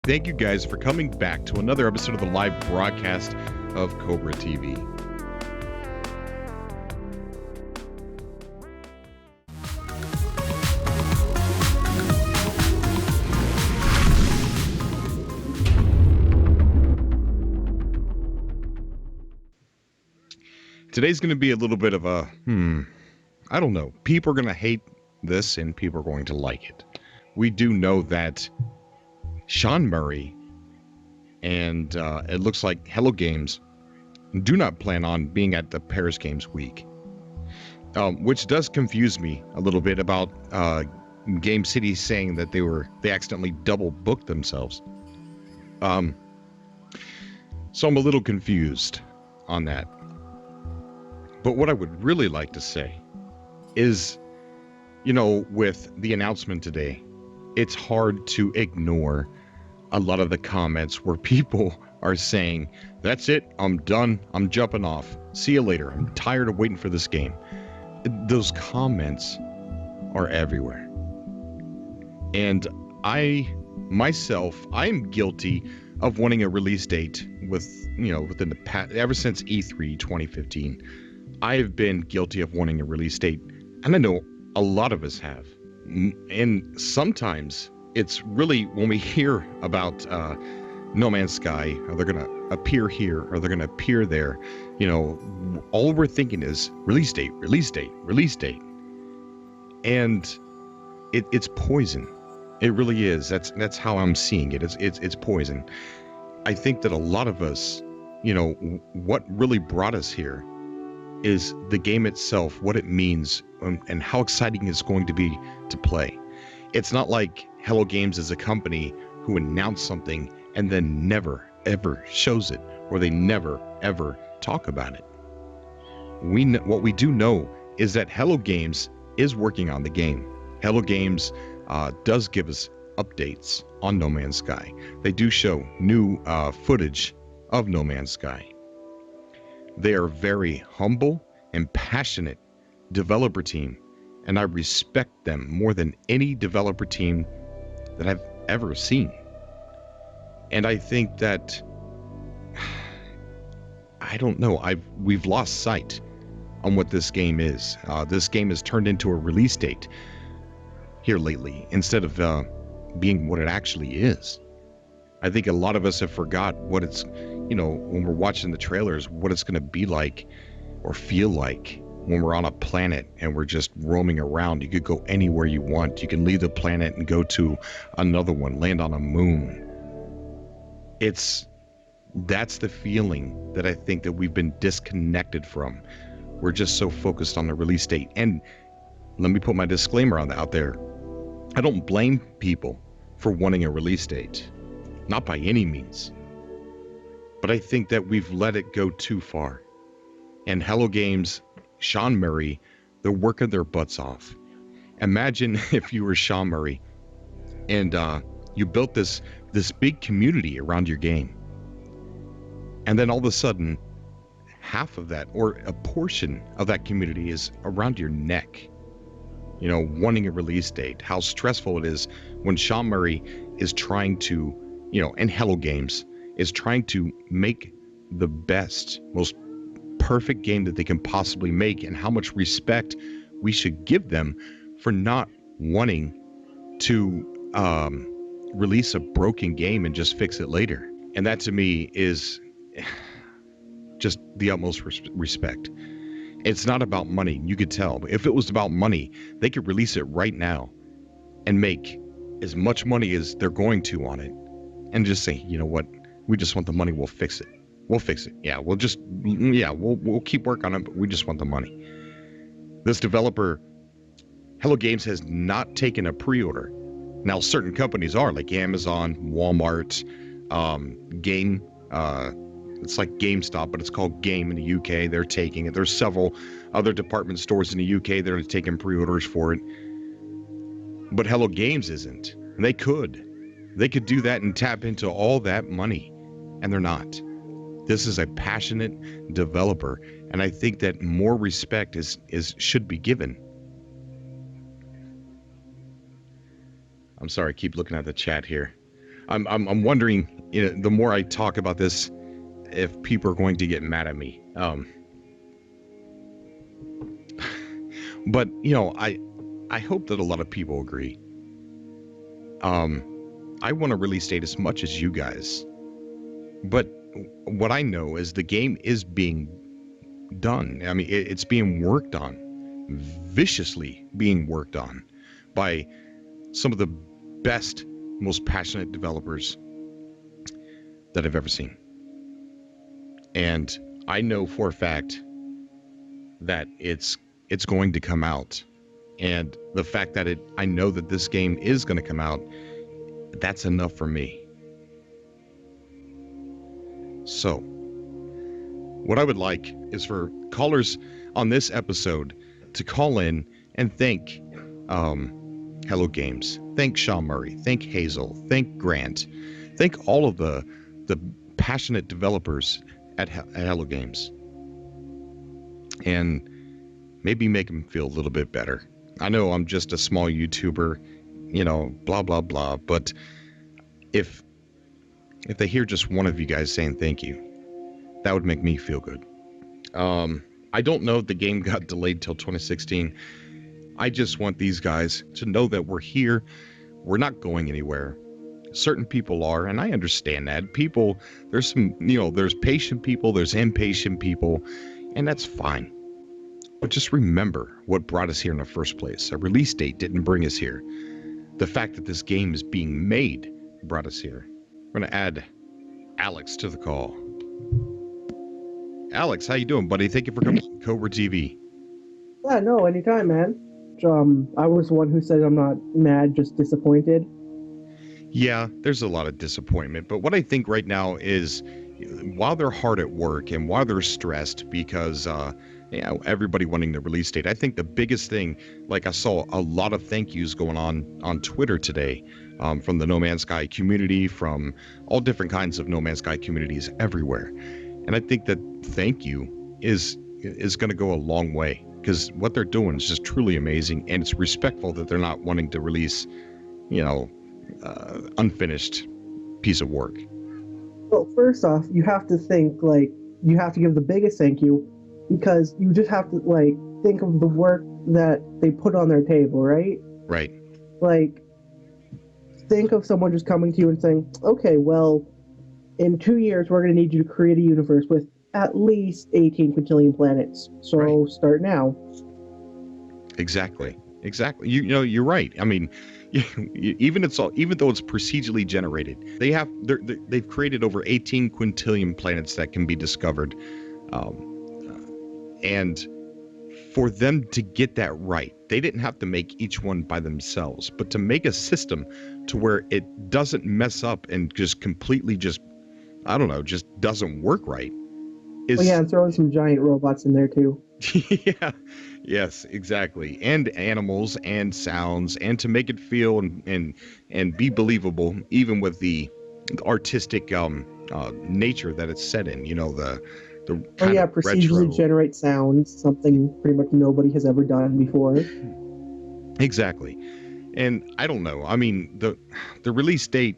Thank you guys for coming back to another episode of the live broadcast of Cobra TV. Today's going to be a little bit of a, I don't know. People are going to hate this and people are going to like it. We do know that Sean Murray and it looks like Hello Games do not plan on being at the Paris Games week, which does confuse me a little bit about Game City saying that they accidentally double booked themselves. So I'm a little confused on that. But what I would really like to say is, with the announcement today, it's hard to ignore a lot of the comments where people are saying, that's it, I'm done, I'm jumping off, see you later, I'm tired of waiting for this game. Those comments are everywhere. And I am guilty of wanting a release date within the past, ever since E3 2015. I have been guilty of wanting a release date, and I know a lot of us have. And sometimes it's really when we hear about No Man's Sky, or they're going to appear here, or they're going to appear there, all we're thinking is release date, release date, release date. And it's poison. It really is. That's how I'm seeing it. It's poison. I think that a lot of us, what really brought us here is the game itself, what it means, and how exciting it's going to be to play. It's not like Hello Games is a company who announced something and then never, ever shows it, or they never, ever talk about it. What we do know is that Hello Games is working on the game. Hello Games does give us updates on No Man's Sky. They do show new footage of No Man's Sky. They are very humble and passionate developer team, and I respect them more than any developer team that I've ever seen. And I think that, I don't know, we've lost sight on what this game is. This game has turned into a release date here lately instead of being what it actually is. I think a lot of us have forgot what it's, when we're watching the trailers, what it's going to be like or feel like when we're on a planet and we're just roaming around. You could go anywhere you want. You can leave the planet and go to another one, land on a moon. That's the feeling that I think that we've been disconnected from. We're just so focused on the release date. And let me put my disclaimer out there. I don't blame people for wanting a release date. Not by any means. But I think that we've let it go too far. And Hello Games, Sean Murray, they're working their butts off. Imagine if you were Sean Murray and you built this big community around your game. And then all of a sudden, half of that, or a portion of that community, is around your neck. Wanting a release date. How stressful it is when Sean Murray is trying to, and Hello Games is trying to make the best, most perfect game that they can possibly make, and how much respect we should give them for not wanting to release a broken game and just fix it later. And that to me is just the utmost respect. It's not about money. You could tell. If it was about money, they could release it right now and make as much money as they're going to on it and just say, you know what? We just want the money. We'll fix it. We'll fix it. Yeah, we'll keep work on it, but we just want the money. This developer, Hello Games, has not taken a pre-order. Now, certain companies are, like Amazon, Walmart, Game, it's like GameStop, but it's called Game in the UK. They're taking it. There's several other department stores in the UK that are taking pre-orders for it. But Hello Games isn't. And they could. They could do that and tap into all that money. And they're not. This is a passionate developer. And I think that more respect should be given. I'm sorry, I keep looking at the chat here. I'm wondering, the more I talk about this, if people are going to get mad at me. But I hope that a lot of people agree. I want a release date as much as you guys, but what I know is the game is being done. I mean, it's being worked on, viciously being worked on by some of the best, most passionate developers that I've ever seen. And I know for a fact that it's going to come out. And the fact that I know that this game is going to come out, that's enough for me. So, what I would like is for callers on this episode to call in and thank Hello Games, thank Sean Murray, thank Hazel, thank Grant, thank all of the passionate developers at Hello Games, and maybe make them feel a little bit better. I know I'm just a small YouTuber, blah blah blah, but if they hear just one of you guys saying thank you, that would make me feel good. I don't know if the game got delayed till 2016. I just want these guys to know that we're here. We're not going anywhere. Certain people are, and I understand that. People, there's some, there's patient people, there's impatient people, and that's fine. But just remember what brought us here in the first place. A release date didn't bring us here. The fact that this game is being made brought us here. We're going to add Alex to the call. Alex, how you doing, buddy? Thank you for coming to Cobra TV. Yeah, no, anytime, man. I was the one who said I'm not mad, just disappointed. Yeah, there's a lot of disappointment. But what I think right now is, while they're hard at work and while they're stressed because everybody wanting the release date, I think the biggest thing, like I saw a lot of thank yous going on Twitter today, from the No Man's Sky community, from all different kinds of No Man's Sky communities everywhere. And I think that thank you is going to go a long way, because what they're doing is just truly amazing, and it's respectful that they're not wanting to release, unfinished piece of work. Well, first off, you have to think, you have to give the biggest thank you, because you just have to, think of the work that they put on their table, right? Right. Think of someone just coming to you and saying, okay, well, in 2 years, we're going to need you to create a universe with at least 18 quintillion planets. So right. Start now. Exactly. You're right. I mean, even though it's procedurally generated, they've created over 18 quintillion planets that can be discovered, and for them to get that right, they didn't have to make each one by themselves, but to make a system to where it doesn't mess up and just completely just doesn't work right. And throwing some giant robots in there too. Yeah. Yes, exactly. And animals and sounds, and to make it feel and be believable, even with the artistic nature that it's set in. The kind of procedurally retro. Generate sounds, something pretty much nobody has ever done before. Exactly. And I don't know. I mean, the release date,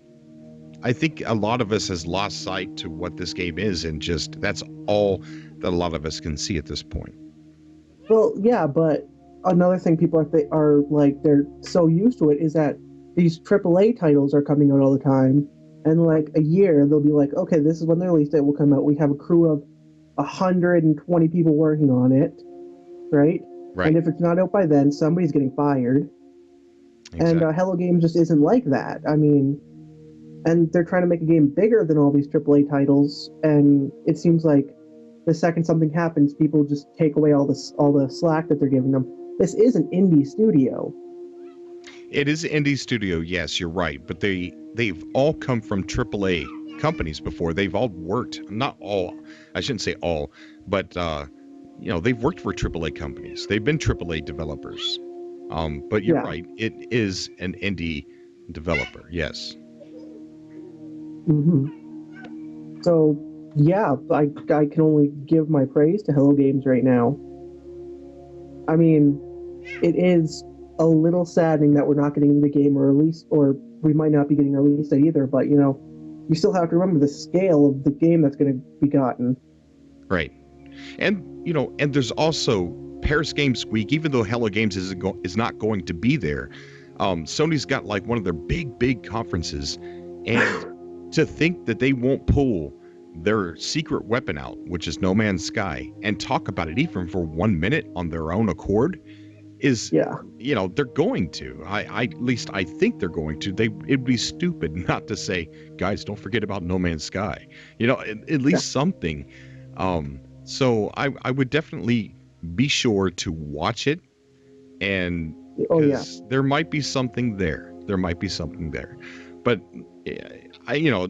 I think a lot of us has lost sight to what this game is, and just that's all that a lot of us can see at this point. Well, yeah, but another thing people are they're so used to it is that these AAA titles are coming out all the time, and a year they'll be like, okay, this is when the release date will come out. We have a crew of 120 people working on it, right? Right. And if it's not out by then, somebody's getting fired. Exactly. And Hello Games just isn't like that. I mean, and they're trying to make a game bigger than all these AAA titles, and it seems like the second something happens, people just take away all the slack that they're giving them. This is an indie studio. It is an indie studio, yes, you're right. But they've all come from AAA companies before. They've all worked, not all, I shouldn't say all, but they've worked for AAA companies. They've been AAA developers. But you're right, it is an indie developer, yes. Mm-hmm. So, yeah, I can only give my praise to Hello Games right now. I mean, it is a little saddening that we're not getting the game released, or we might not be getting a release date either. But you still have to remember the scale of the game that's going to be gotten. Right. And and there's also Paris Games Week. Even though Hello Games is not going to be there, Sony's got like one of their big conferences, and to think that they won't pull their secret weapon out, which is No Man's Sky, and talk about it even for 1 minute on their own accord is, they're going to. At least I think they're going to. It'd be stupid not to say, guys, don't forget about No Man's Sky. At least something. So I would definitely be sure to watch it, and there might be something there. But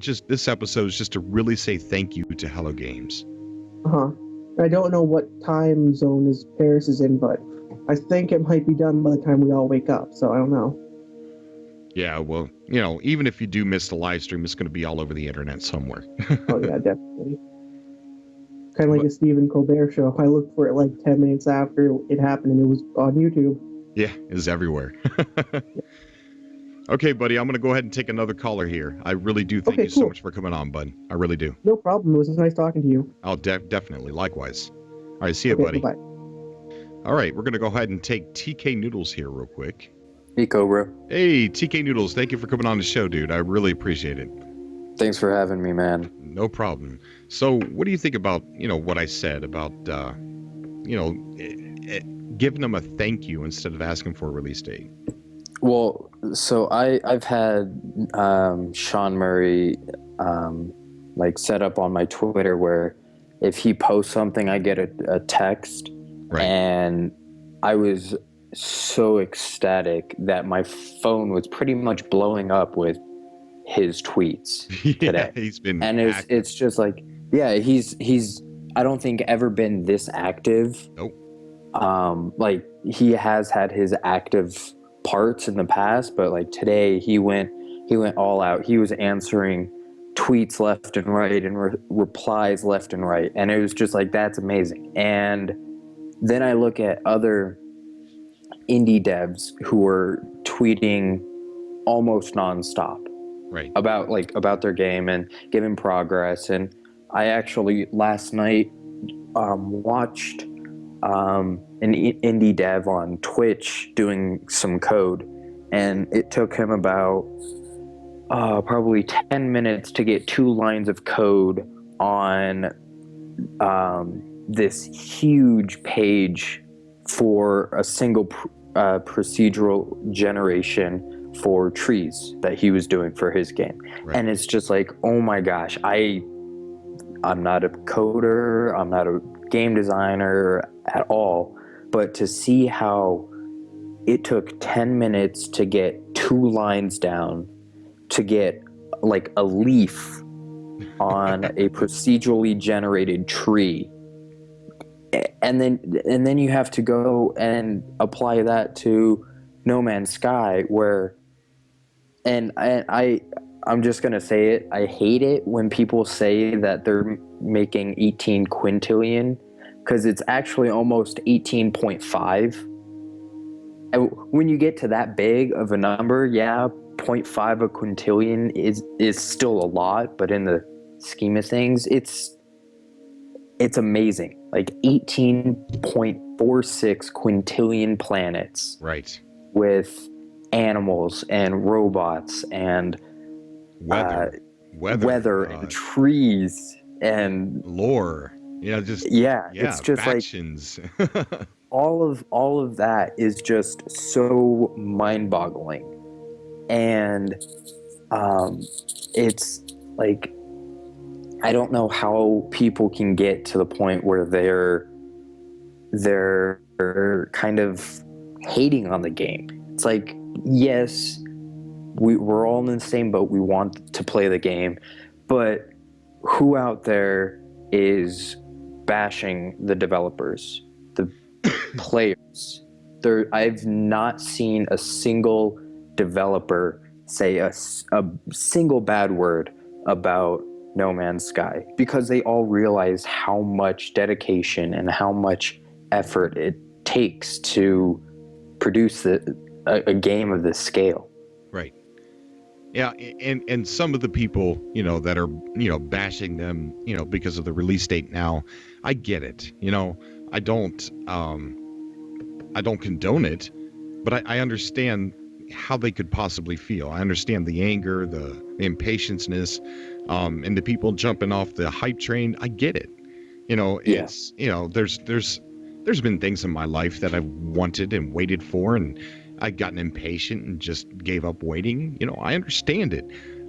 just this episode is just to really say thank you to Hello Games. I don't know what time zone Paris is in, but I think it might be done by the time we all wake up. So I don't know. Yeah, well, even if you do miss the live stream, it's going to be all over the internet somewhere. Oh yeah, definitely. Kind of like a Stephen Colbert show. I looked for it like 10 minutes after it happened, and it was on YouTube. Yeah, it's everywhere. Okay, buddy, I'm going to go ahead and take another caller here. I really do thank you so much for coming on, bud. I really do. No problem. It was nice talking to you. Oh, definitely. Likewise. All right, see you, buddy. Bye. All right, we're going to go ahead and take TK Noodles here real quick. Hey, Cobra. Hey, TK Noodles, thank you for coming on the show, dude. I really appreciate it. Thanks for having me, man. No problem. So, what do you think about, what I said about, giving them a thank you instead of asking for a release date? Well, so I've had Sean Murray set up on my Twitter where if he posts something, I get a text. Right. And I was so ecstatic that my phone was pretty much blowing up with his tweets today. He's been it's just like, he's I don't think ever been this active. Nope. He has had his active parts in the past, but like today he went all out. He was answering tweets left and right and replies left and right, and it was just like, that's amazing. And then I look at other indie devs who are tweeting almost nonstop, right, about their game and giving progress. And I actually last night watched an indie dev on Twitch doing some code, and it took him about probably 10 minutes to get 2 lines of code on this huge page for a single procedural generation for trees that he was doing for his game. Right. And it's just like, oh my gosh, I'm not a coder, I'm not a game designer at all, but to see how it took 10 minutes to get 2 lines down, to get like a leaf on a procedurally generated tree, and then you have to go and apply that to No Man's Sky, where, and I'm just gonna say it, I hate it when people say that they're making 18 quintillion, because it's actually almost 18.5. And when you get to that big of a number, 0.5 a quintillion is still a lot, but in the scheme of things, it's amazing. Like 18.46 quintillion planets. Right. With animals and robots and weather and trees and lore. It's just factions. Like all of that is just so mind-boggling. And it's like, I don't know how people can get to the point where they're kind of hating on the game. It's like, yes, we're all in the same boat. We want to play the game, but who out there is bashing the developers, the players? I've not seen a single developer say a single bad word about No Man's Sky, because they all realize how much dedication and how much effort it takes to produce a game of this scale. Right. Yeah, and some of the people, that are, bashing them, because of the release date now, I get it. I don't condone it, but I understand how they could possibly feel. I understand the anger, the impatienceness, and the people jumping off the hype train. I get it. It's, there's been things in my life that I wanted and waited for, and I'd gotten impatient and just gave up waiting. I understand it.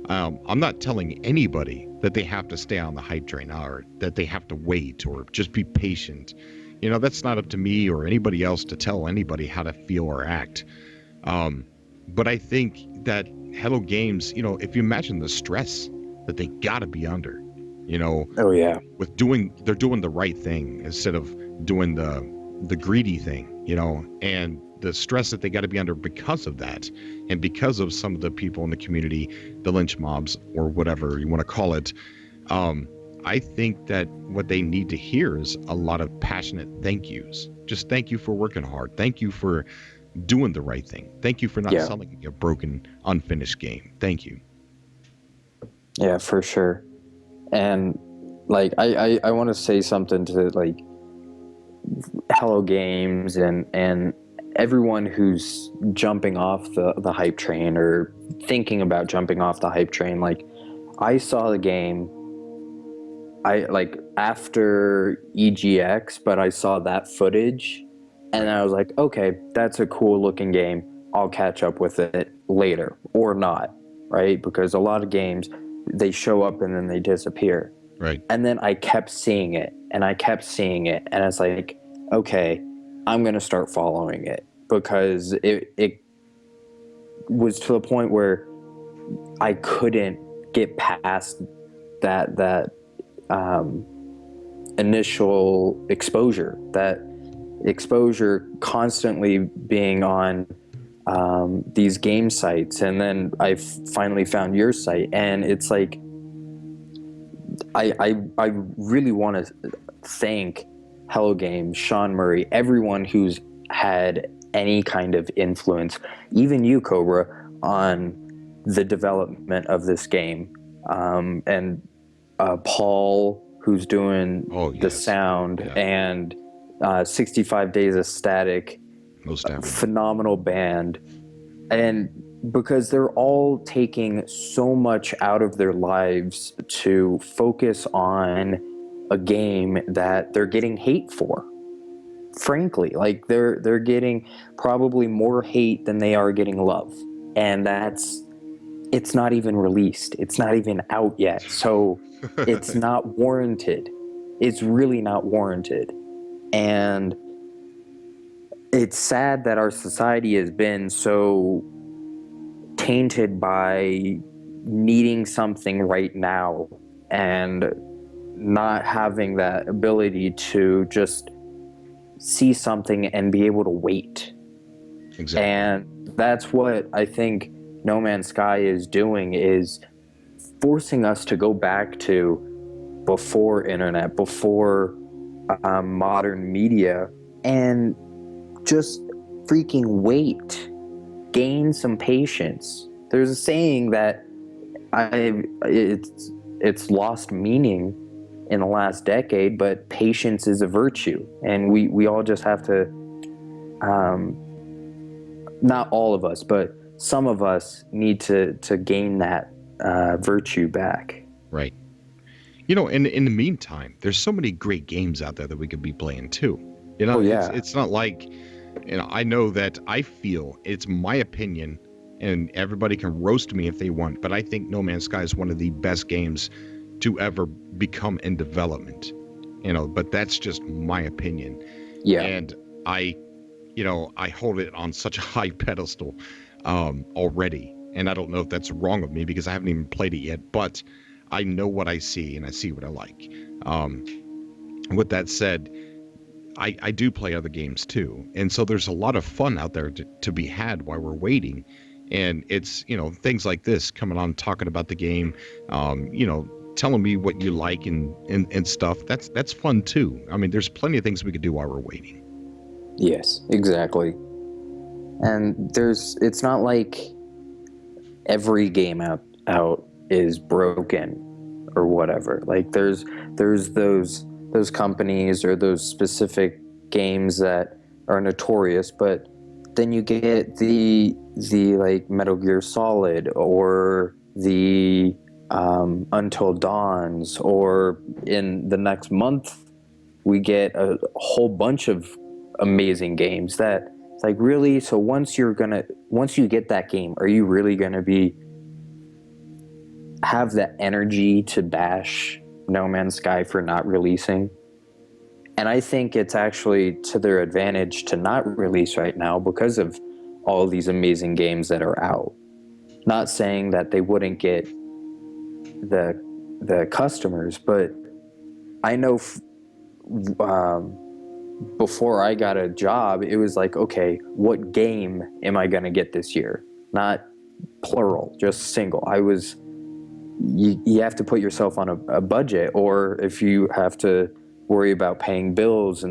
I'm not telling anybody that they have to stay on the hype train or that they have to wait or just be patient. That's not up to me or anybody else to tell anybody how to feel or act. But I think that Hello Games, if you imagine the stress that they gotta be under, Oh yeah. they're doing the right thing instead of doing the greedy thing, and the stress that they got to be under because of that, and because of some of the people in the community, the lynch mobs or whatever you want to call it. I think that what they need to hear is a lot of passionate thank yous. Just thank you for working hard. Thank you for doing the right thing. Thank you for not selling a broken, unfinished game. Thank you. Yeah, for sure. And like I want to say something to like Hello Games and everyone who's jumping off the hype train or thinking about jumping off the hype train. Like, I saw the game after EGX, but I saw that footage and I was like, okay, that's a cool looking game. I'll catch up with it later or not, right? Because a lot of games, they show up and then they disappear. Right. And then I kept seeing it and I kept seeing it. And it's like, okay, I'm going to start following it, because it was to the point where I couldn't get past that initial exposure, constantly being on these game sites. And then I finally found your site, and it's like, I really want to thank Hello Games, Sean Murray, everyone who's had any kind of influence, even you, Cobra, on the development of this game, and Paul, who's doing the sound, and 65 Days of Static, phenomenal band. And because they're all taking so much out of their lives to focus on a game that they're getting hate for. Frankly, like they're getting probably more hate than they are getting love. And it's not even released. It's not even out yet. So it's not warranted. It's really not warranted. And it's sad that our society has been so tainted by needing something right now and not having that ability to just see something and be able to wait. Exactly. And that's what I think No Man's Sky is doing, is forcing us to go back to before internet, before modern media, and just freaking wait. Gain some patience. There's a saying that it's lost meaning in the last decade, but patience is a virtue, and we all just have to, not all of us, but some of us need to gain that virtue back. Right. In the meantime, there's so many great games out there that we could be playing too. It's not like, I know that I feel, it's my opinion, and everybody can roast me if they want, but I think No Man's Sky is one of the best games to ever become in development. But that's just my opinion. Yeah. And I hold it on such a high pedestal already. And I don't know if that's wrong of me, because I haven't even played it yet, but I know what I see and I see what I like. With that said, I do play other games too. And so there's a lot of fun out there to be had while we're waiting. And it's, things like this, coming on, talking about the game, telling me what you like and stuff. That's fun too. I mean, there's plenty of things we could do while we're waiting. Yes, exactly. And it's not like every game out is broken or whatever. Like there's those companies or those specific games that are notorious, but then you get the like Metal Gear Solid or the Until Dawns, or in the next month we get a whole bunch of amazing games that it's like, really? So once you get that game, are you really gonna have the energy to bash No Man's Sky for not releasing? And I think it's actually to their advantage to not release right now because of all these amazing games that are out. Not saying that they wouldn't get the customers, but I know before I got a job, it was like, okay, what game am I going to get this year? Not plural, just single. You have to put yourself on a budget, or if you have to worry about paying bills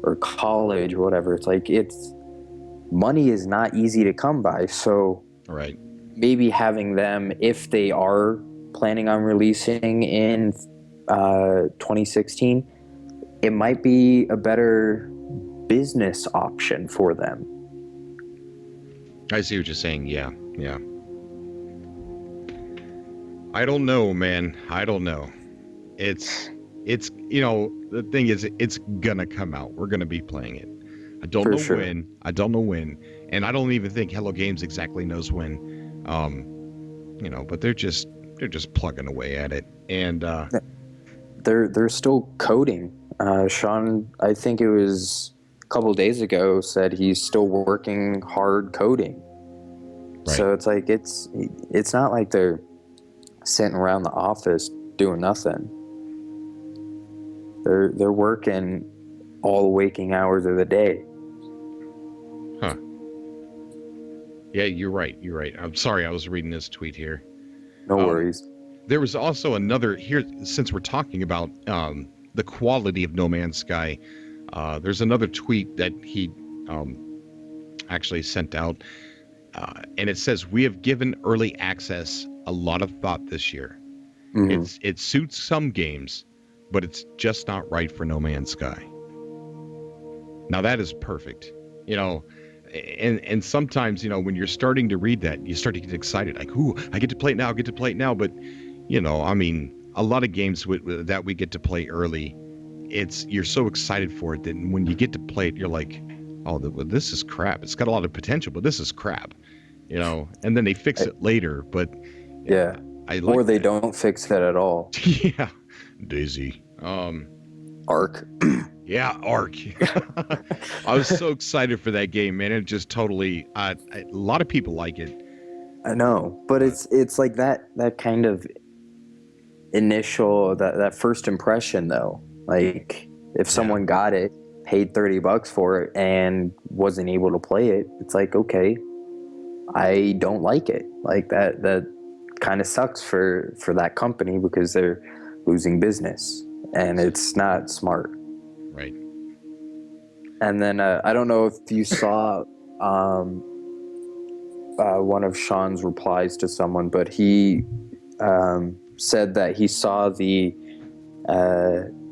or college or whatever, it's like money is not easy to come by. So right, maybe having them, if they are planning on releasing in 2016, it might be a better business option for them. I see what you're saying. Yeah. I don't know, man. I don't know. It's the thing is, it's gonna come out. We're gonna be playing it. I don't know when. I don't know when, and I don't even think Hello Games exactly knows when. But they're just plugging away at it, and they're still coding. Sean, I think it was a couple days ago, said he's still working hard coding. Right. So it's like it's not like they're sitting around the office doing nothing. They're working all the waking hours of the day. Huh. Yeah, you're right. I'm sorry, I was reading this tweet here. No worries. There was also another here, since we're talking about the quality of No Man's Sky. There's another tweet that he actually sent out, and it says, "We have given early access a lot of thought this year. Mm-hmm. It suits some games, but it's just not right for No Man's Sky." Now that is perfect, and sometimes, when you're starting to read that, you start to get excited, like, "Ooh, I get to play it now, But, a lot of games that we get to play early, you're so excited for it that when you get to play it, you're like, "Oh, this is crap. It's got a lot of potential, but this is crap," And then they fix it later, but yeah, or they don't fix it at all. Yeah, Daisy. Ark. Yeah, Ark. I was so excited for that game, man. It just totally. A lot of people like it. I know, but it's like that kind of initial that first impression, though. Like if someone got it, paid $30 for it, and wasn't able to play it, it's like, okay, I don't like it. Like that kind of sucks for that company because they're losing business, and it's not smart. Right. And then I don't know if you saw one of Sean's replies to someone, but he said that he saw the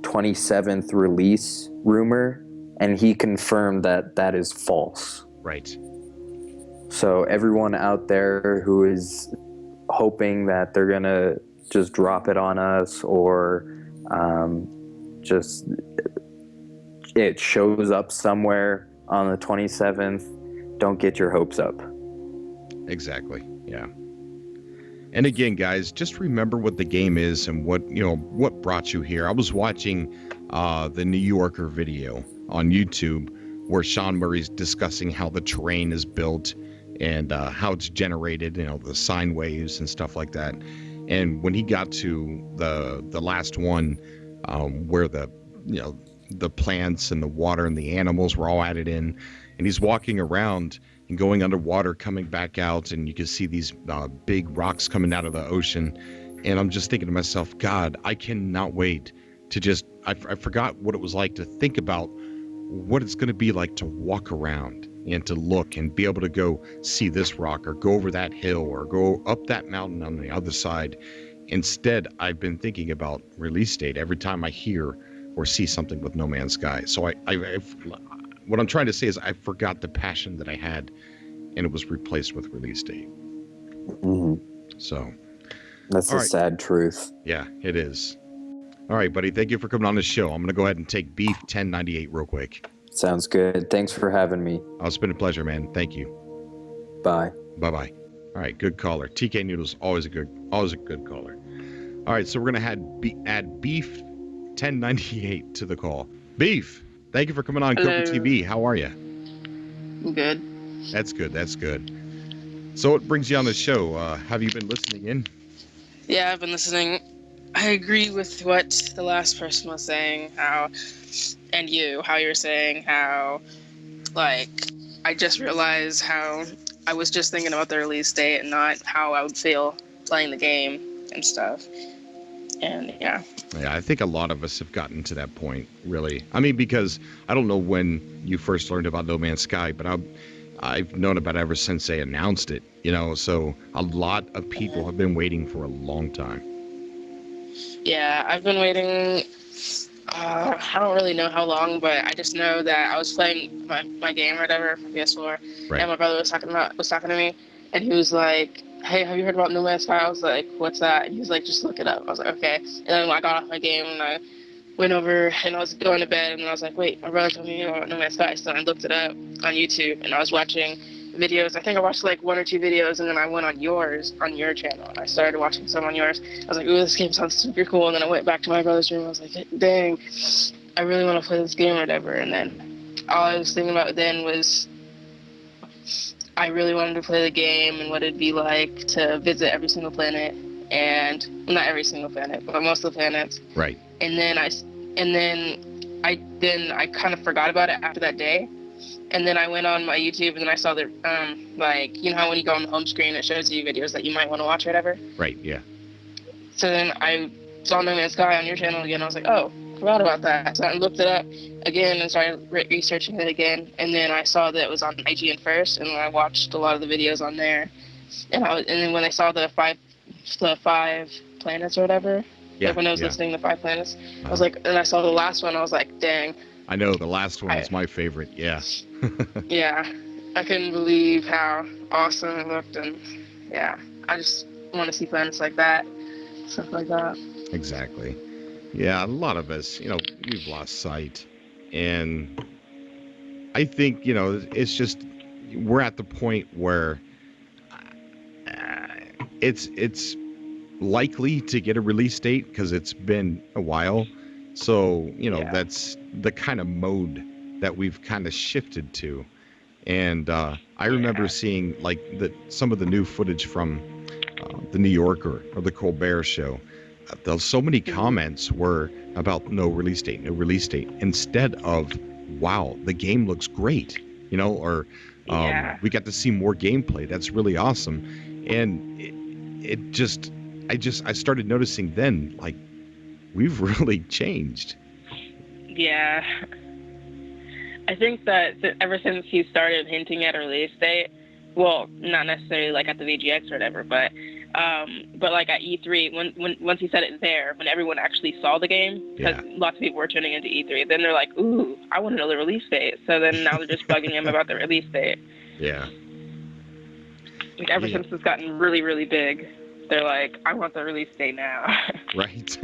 27th release rumor, and he confirmed that is false. Right. So everyone out there who is hoping that they're gonna just drop it on us, or just it shows up somewhere on the 27th, don't get your hopes up. Exactly. Yeah. And again, guys, just remember what the game is and what brought you here. I was watching the New Yorker video on YouTube where Sean Murray's discussing how the terrain is built and how it's generated, the sine waves and stuff like that. And when he got to the last one, where the plants and the water and the animals were all added in, and he's walking around and going underwater, coming back out, and you can see these big rocks coming out of the ocean. And I'm just thinking to myself, God, I cannot wait to I forgot what it was like to think about what it's going to be like to walk around and to look and be able to go see this rock or go over that hill or go up that mountain on the other side. Instead, I've been thinking about release date every time I hear or see something with No Man's Sky. So what I'm trying to say is I forgot the passion that I had, and it was replaced with release date. Mm-hmm. So that's a sad truth. Yeah, it is. All right, buddy. Thank you for coming on the show. I'm going to go ahead and take Beef 1098 real quick. Sounds good. Thanks for having me. Oh, it's been a pleasure, man. Thank you. Bye. Bye-bye. All right, good caller. TK Noodles, always a good caller. All right, so we're going to add Beef 1098 to the call. Beef, thank you for coming on Cooper TV. How are you? I'm good. That's good. That's good. So what brings you on the show? Have you been listening in? Yeah, I've been listening. I agree with what the last person was saying, how you were saying how, like, I just realized how I was just thinking about the release date and not how I would feel playing the game and stuff. And yeah, I think a lot of us have gotten to that point, really. I mean, because I don't know when you first learned about No Man's Sky, but I've known about it ever since they announced it, you know, so a lot of people have been waiting for a long time. Yeah, I've been waiting, I don't really know how long, but I just know that I was playing my game or whatever for PS4, right. And my brother was talking to me, and he was like, hey, have you heard about No Man's Sky? I was like, what's that? And he was like, just look it up. I was like, okay. And then I got off my game, and I went over, and I was going to bed, and I was like, wait, my brother told me about No Man's Sky, so I looked it up on YouTube, and I was watching videos. I think I watched like 1 or 2 videos, and then I went on your channel, and I started watching some on yours. I was like, ooh, this game sounds super cool, and then I went back to my brother's room. I was like, dang, I really want to play this game or whatever. And then all I was thinking about then was I really wanted to play the game and what it'd be like to visit every single planet, and not every single planet, but most of the planets. Right. And then I kind of forgot about it after that day. And then I went on my YouTube, and then I saw the, like, you know how when you go on the home screen, it shows you videos that you might want to watch or whatever? Right, yeah. So then I saw No Man's Sky on your channel again. I was like, oh, forgot about that. So I looked it up again and started researching it again. And then I saw that it was on IGN first, and then I watched a lot of the videos on there. And then when I saw the five planets or whatever, like when I was listening to 5 planets, I was like, and I saw the last one, I was like, dang. I know, the last one is my favorite, yeah. Yeah, I couldn't believe how awesome it looked, and yeah, I just want to see planets like that, stuff like that. Exactly. Yeah, a lot of us, you know, we've lost sight, and I think, you know, it's just, we're at the point where it's likely to get a release date because it's been a while. So, you know, that's the kind of mode that we've kind of shifted to. And I remember seeing like some of the new footage from the New Yorker or the Colbert Show. So many comments were about no release date, instead of, wow, the game looks great, you know, or we got to see more gameplay. That's really awesome. And I started noticing then, like, we've really changed. Yeah. I think that ever since he started hinting at a release date, well, not necessarily like at the VGX or whatever, but like at E3, once he said it there, when everyone actually saw the game, because lots of people were tuning into E3, then they're like, ooh, I want to know the release date. So then now they're just bugging him about the release date. Yeah. Like ever since it's gotten really, really big, they're like, I want the release date now. Right.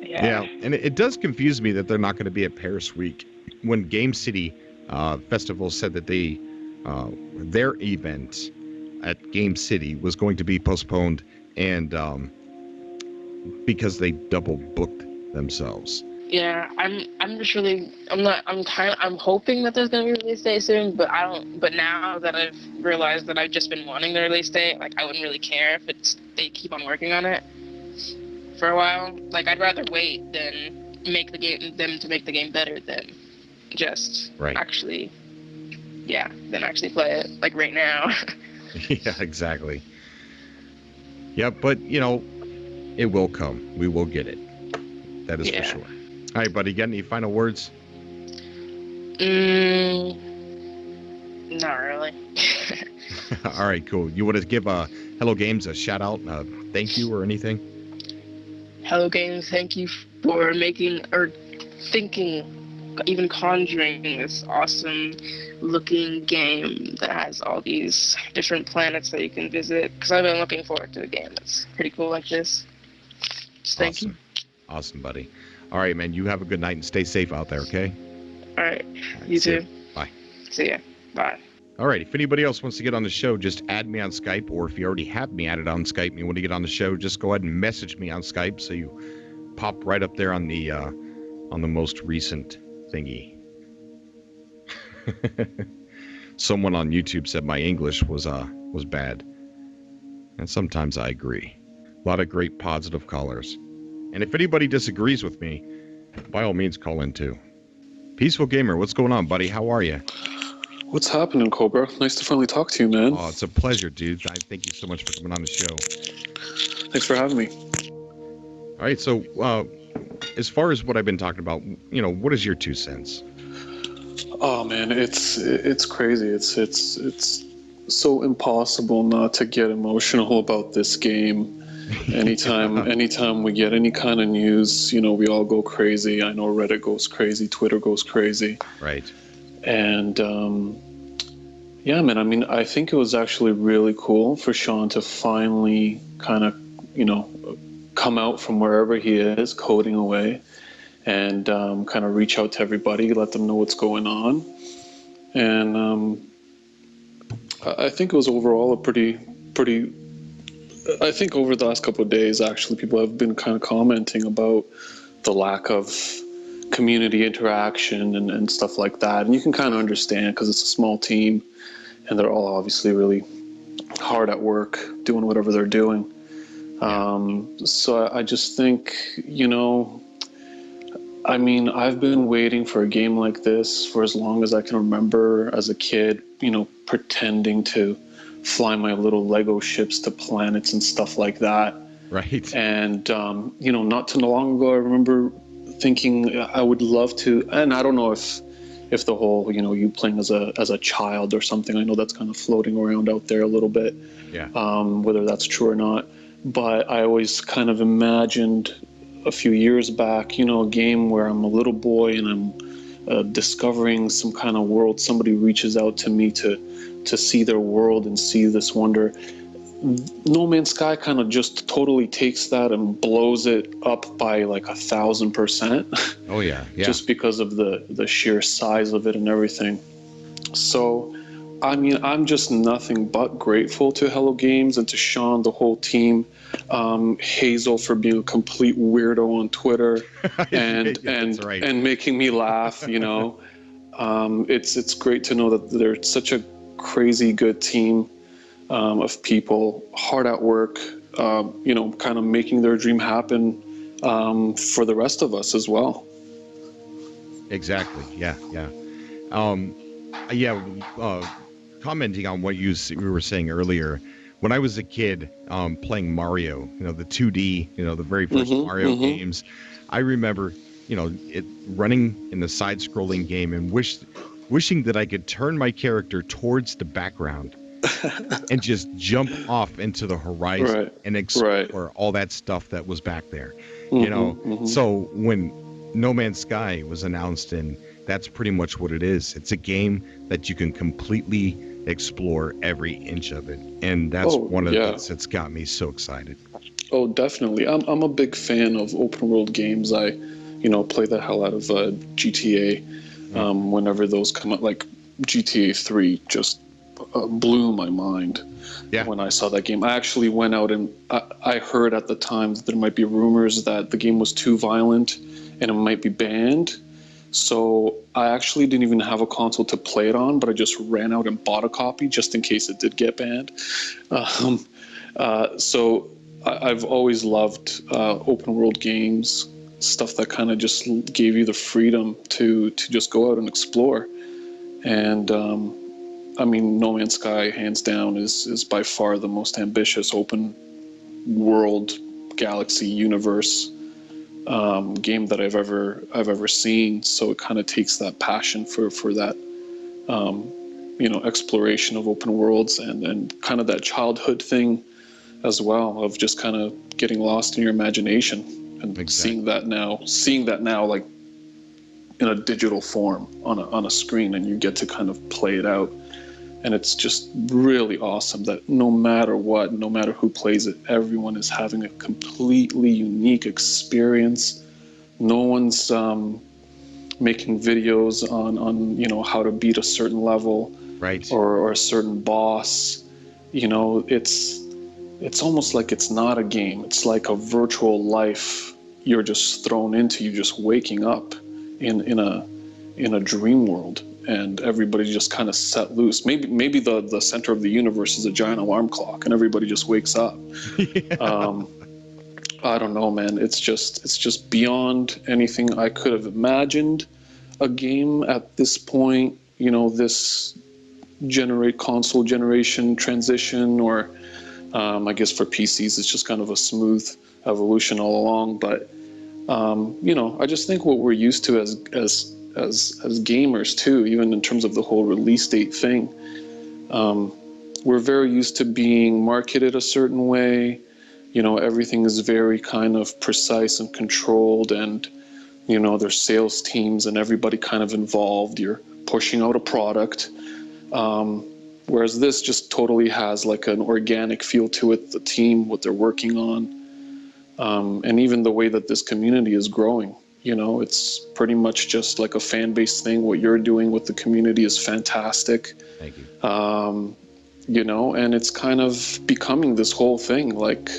Yeah, and it does confuse me that they're not going to be at Paris Week when Game City Festival said that their event at Game City was going to be postponed, and because they double booked themselves. Yeah, I'm hoping that there's gonna be a release date soon, but but now that I've realized that I've just been wanting the release date, like I wouldn't really care if they keep on working on it for a while. Like I'd rather wait than make the game better than just actually play it like right now. Yeah, exactly. Yeah, but you know, it will come. We will get it. That is for sure. All right, buddy. Got any final words? Not really. All right, cool. You want to give Hello Games a shout out, thank you, or anything? Hello Games, thank you for making or thinking, even conjuring this awesome looking game that has all these different planets that you can visit. Because I've been looking forward to a game that's pretty cool like this. Just thank you. Awesome, buddy. All right, man. You have a good night and stay safe out there, okay? All right. You too. Bye. See ya. Bye. All right. If anybody else wants to get on the show, just add me on Skype, or if you already have me added on Skype and you want to get on the show, just go ahead and message me on Skype so you pop right up there on the most recent thingy. Someone on YouTube said my English was bad, and sometimes I agree. A lot of great positive callers, and if anybody disagrees with me, by all means call in too. Peaceful Gamer, what's going on, buddy? How are you? What's happening, Cobra? Nice to finally talk to you, man. Oh, it's a pleasure, dude. I thank you so much for coming on the show. Thanks for having me. All right, so as far as what I've been talking about, what is your 2 cents? Oh man, it's crazy. It's so impossible not to get emotional about this game. Anytime we get any kind of news, we all go crazy. I know Reddit goes crazy, Twitter goes crazy. Right. And yeah, man, I mean, I think it was actually really cool for Sean to finally kind of, come out from wherever he is, coding away, and kind of reach out to everybody, let them know what's going on. And I think it was overall a pretty. I think over the last couple of days, actually, people have been kind of commenting about the lack of community interaction and stuff like that. And you can kind of understand because it's a small team and they're all obviously really hard at work doing whatever they're doing. So I just think, I mean, I've been waiting for a game like this for as long as I can remember as a kid, pretending to fly my little Lego ships to planets and stuff like that. Right. And, not too long ago, I remember thinking I would love to, and I don't know if the whole, you playing as a child or something, I know that's kind of floating around out there a little bit, whether that's true or not. But I always kind of imagined a few years back, a game where I'm a little boy and I'm discovering some kind of world. Somebody reaches out to me to see their world and see this wonder. No Man's Sky kind of just totally takes that and blows it up by like 1,000%. Oh yeah. Just because of the sheer size of it and everything. So, I mean, I'm just nothing but grateful to Hello Games and to Sean, the whole team, Hazel for being a complete weirdo on Twitter and making me laugh. It's great to know that they're such a crazy good team of people, hard at work, kind of making their dream happen for the rest of us as well. Exactly. Yeah. Commenting on what you were saying earlier, when I was a kid playing Mario, the 2D, the very first Mario games, I remember, it running in the side-scrolling game and wishing that I could turn my character towards the background and just jump off into the horizon and explore all that stuff that was back there. So when No Man's Sky was announced, and that's pretty much what it is. It's a game that you can completely explore every inch of it, and that's one of the things that's got me so excited. Oh, definitely. I'm a big fan of open world games. I play the hell out of GTA whenever those come out. Like GTA 3 just blew my mind when I saw that game. I actually went out and I heard at the time that there might be rumors that the game was too violent and it might be banned. So I actually didn't even have a console to play it on, but I just ran out and bought a copy just in case it did get banned. So I've always loved open world games, stuff that kind of just gave you the freedom to just go out and explore. And I mean, No Man's Sky, hands down, is by far the most ambitious open world galaxy universe game that I've ever seen. So it kind of takes that passion for that, exploration of open worlds and kind of that childhood thing as well, of just kind of getting lost in your imagination and seeing that now like in a digital form on a screen, and you get to kind of play it out. And it's just really awesome that no matter who plays it, everyone is having a completely unique experience. No one's making videos on how to beat a certain level, right, or a certain boss. It's almost like it's not a game. It's like a virtual life you're just thrown into. You're just waking up in a dream world, and everybody's just kind of set loose. Maybe the center of the universe is a giant alarm clock, and everybody just wakes up. Yeah. I don't know, man. It's just beyond anything I could have imagined. A game at this point, this console generation transition, or I guess for PCs, it's just kind of a smooth evolution all along. But I just think what we're used to as gamers too, even in terms of the whole release date thing, we're very used to being marketed a certain way. Everything is very kind of precise and controlled, and there's sales teams and everybody kind of involved. You're pushing out a product, whereas this just totally has like an organic feel to it. The team, what they're working on, and even the way that this community is growing. It's pretty much just like a fan-based thing. What you're doing with the community is fantastic. Thank you. And it's kind of becoming this whole thing. Like,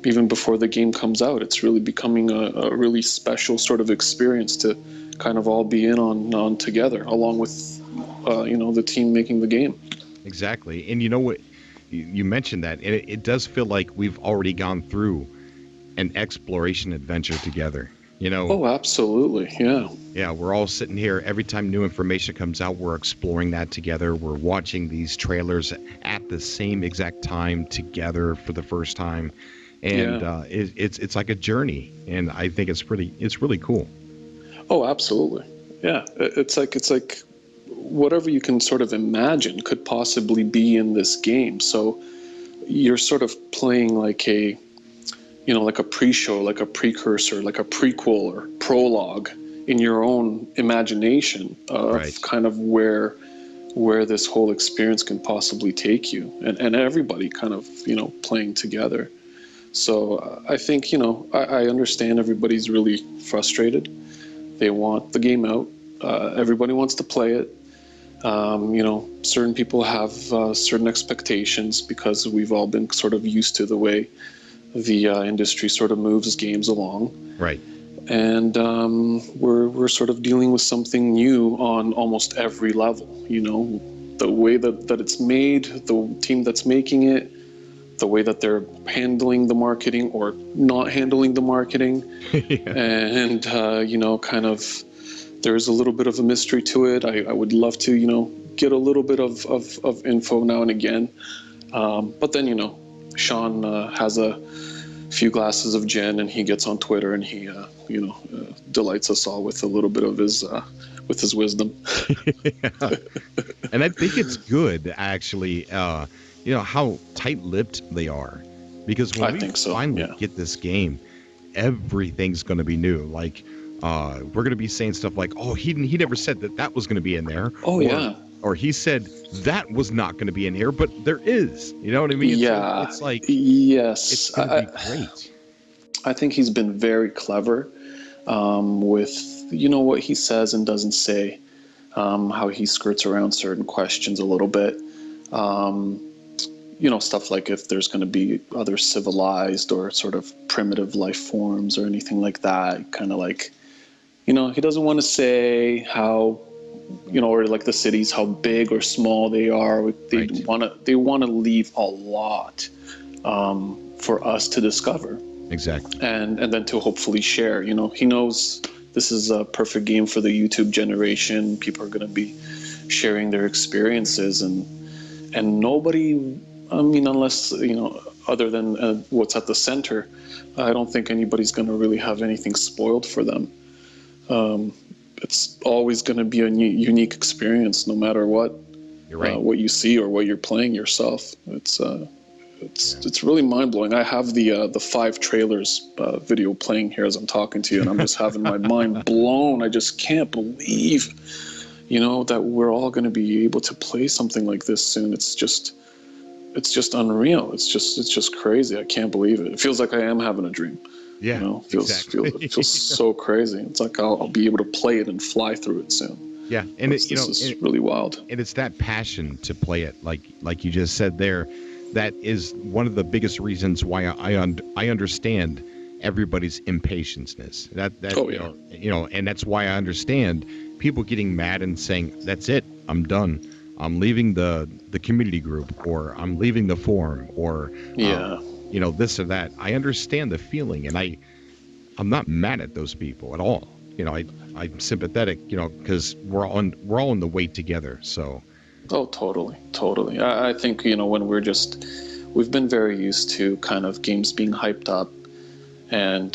even before the game comes out, it's really becoming a really special sort of experience to kind of all be in on together, along with, the team making the game. Exactly. And you know what? You mentioned that, and it does feel like we've already gone through an exploration adventure together. Oh, absolutely. Yeah. Yeah, we're all sitting here. Every time new information comes out, we're exploring that together. We're watching these trailers at the same exact time together for the first time. And it's like a journey. And I think it's really cool. Oh, absolutely. Yeah. It's like whatever you can sort of imagine could possibly be in this game. So you're sort of playing like a pre-show, like a precursor, like a prequel or prologue in your own imagination of kind of where this whole experience can possibly take you, and everybody kind of, playing together. So I think, I understand everybody's really frustrated. They want the game out. Everybody wants to play it. Certain people have certain expectations because we've all been sort of used to the way the industry sort of moves games along. Right. And we're sort of dealing with something new on almost every level. The way that it's made, the team that's making it, the way that they're handling the marketing or not handling the marketing. And, kind of there's a little bit of a mystery to it. I would love to, get a little bit of info now and again. But then, Sean has a few glasses of gin, and he gets on Twitter, and he, delights us all with a little bit of his wisdom. Yeah. And I think it's good, actually, how tight-lipped they are, because when we finally get this game, everything's going to be new. Like, we're going to be saying stuff like, "Oh, he never said that was going to be in there." Or he said that was not going to be in here, but there is. You know what I mean? Yeah. It's like, yes, it's going to be great. I think he's been very clever with, what he says and doesn't say, how he skirts around certain questions a little bit. Stuff like if there's going to be other civilized or sort of primitive life forms or anything like that. Kind of like, he doesn't want to say how, or like the cities, how big or small they are. They want to leave a lot for us to discover. Exactly. And then to hopefully share. He knows this is a perfect game for the YouTube generation. People are going to be sharing their experiences, and nobody, unless other than what's at the center, I don't think anybody's going to really have anything spoiled for them. It's always going to be a unique experience, no matter what. You're right. What you see or what you're playing yourself. It's really mind blowing. I have the 5 trailers video playing here as I'm talking to you, and I'm just having my mind blown. I just can't believe, that we're all going to be able to play something like this soon. It's just unreal. It's just crazy. I can't believe it. It feels like I am having a dream. Yeah, exactly. It feels so crazy. It's like I'll be able to play it and fly through it soon. Yeah, and this is really wild. And it's that passion to play it, like you just said there. That is one of the biggest reasons why I understand everybody's impatience. And that's why I understand people getting mad and saying, "That's it, I'm done. I'm leaving the community group, or I'm leaving the forum, or this or that." I understand the feeling, and I'm not mad at those people at all. I'm sympathetic, because we're all in the wait together. So. Oh, totally. I think, when we've been very used to kind of games being hyped up and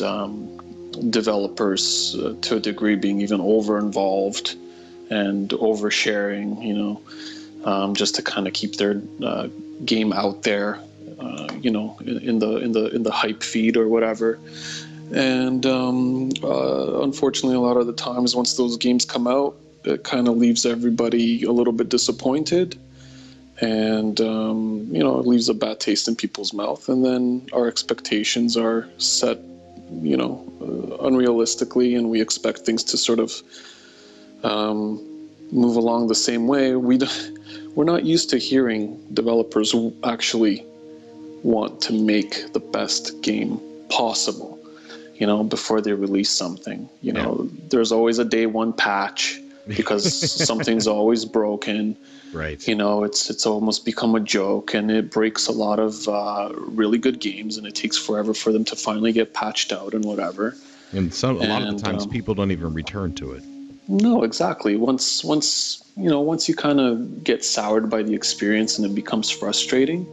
developers to a degree being even over-involved and oversharing, just to kind of keep their game out there, in the hype feed or whatever. And unfortunately, a lot of the times once those games come out, it kind of leaves everybody a little bit disappointed, and it leaves a bad taste in people's mouth. And then our expectations are set, unrealistically, and we expect things to sort of move along the same way. We're not used to hearing developers actually want to make the best game possible, before they release something. There's always a day one patch, because something's always broken. Right. It's almost become a joke, and it breaks a lot of really good games, and it takes forever for them to finally get patched out and whatever. And a lot of the times people don't even return to it. No, exactly. Once you kind of get soured by the experience and it becomes frustrating,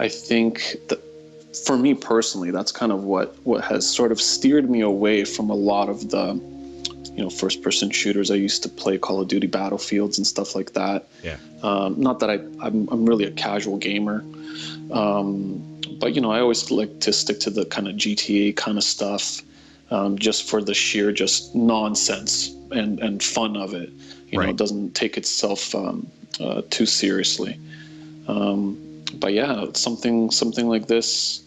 I think that for me personally, that's kind of what has sort of steered me away from a lot of the first-person shooters. I used to play Call of Duty Battlefields and stuff like that. Yeah. Not that I'm really a casual gamer, but I always like to stick to the kind of GTA kind of stuff, just for the sheer just nonsense and fun of it. It doesn't take itself too seriously. But yeah, something like this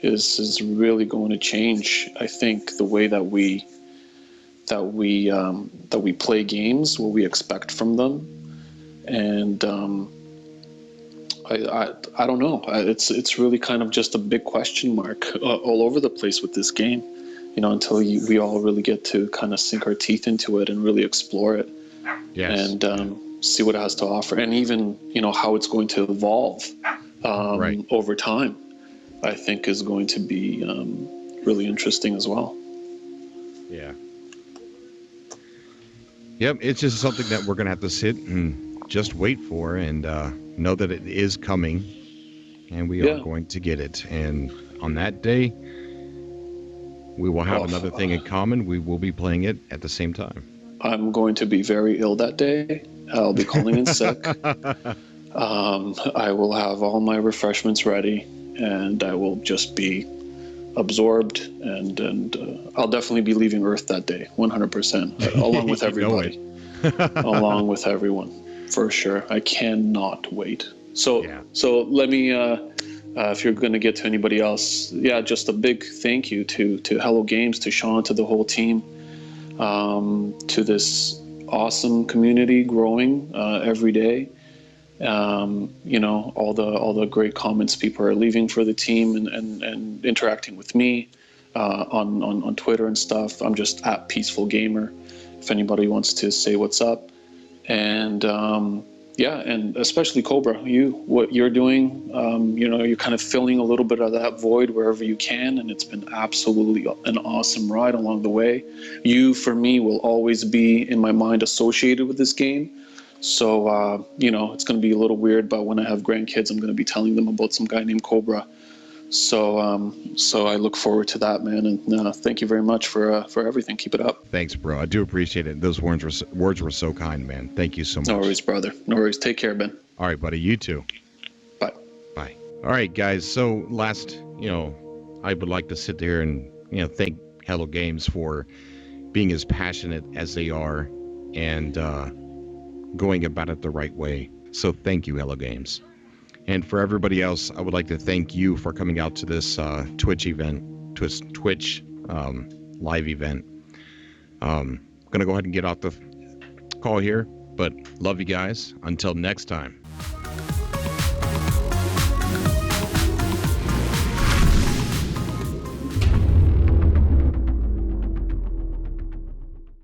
is really going to change, I think, the way that we play games, what we expect from them. And I don't know. It's really kind of just a big question mark all over the place with this game, until we all really get to kind of sink our teeth into it and really explore it. Yes. And see what it has to offer, and even how it's going to evolve over time, I think is going to be really interesting as well. Yeah. Yep, it's just something that we're going to have to sit and just wait for, and know that it is coming, and we are going to get it. And on that day, we will have another thing in common. We will be playing it at the same time. I'm going to be very ill that day. I'll be calling in sick. I will have all my refreshments ready, and I will just be absorbed, and I'll definitely be leaving Earth that day, 100%, along with everybody. Along with everyone, for sure. I cannot wait. So let me, if you're going to get to anybody else, just a big thank you to Hello Games, to Sean, to the whole team, to this awesome community growing every day. All the great comments people are leaving for the team, and interacting with me on Twitter and stuff. I'm just at Peaceful Gamer if anybody wants to say what's up. And and especially Cobra, what you're doing, you're kind of filling a little bit of that void wherever you can, and it's been absolutely an awesome ride along the way. You, for me, will always be in my mind associated with this game. So, you know, it's going to be a little weird, but when I have grandkids, I'm going to be telling them about some guy named Cobra. So, so I look forward to that, man. And thank you very much for everything. Keep it up. Thanks, bro. I do appreciate it. Those words were so kind, man. Thank you so much. No worries, brother. No worries. Take care, Ben. All right, buddy. You too. Bye. Bye. All right, guys. So last, I would like to sit there and, thank Hello Games for being as passionate as they are and going about it the right way. So thank you, Hello Games. And for everybody else, I would like to thank you for coming out to this Twitch live event. Gonna go ahead and get off the call here, but love you guys. Until next time.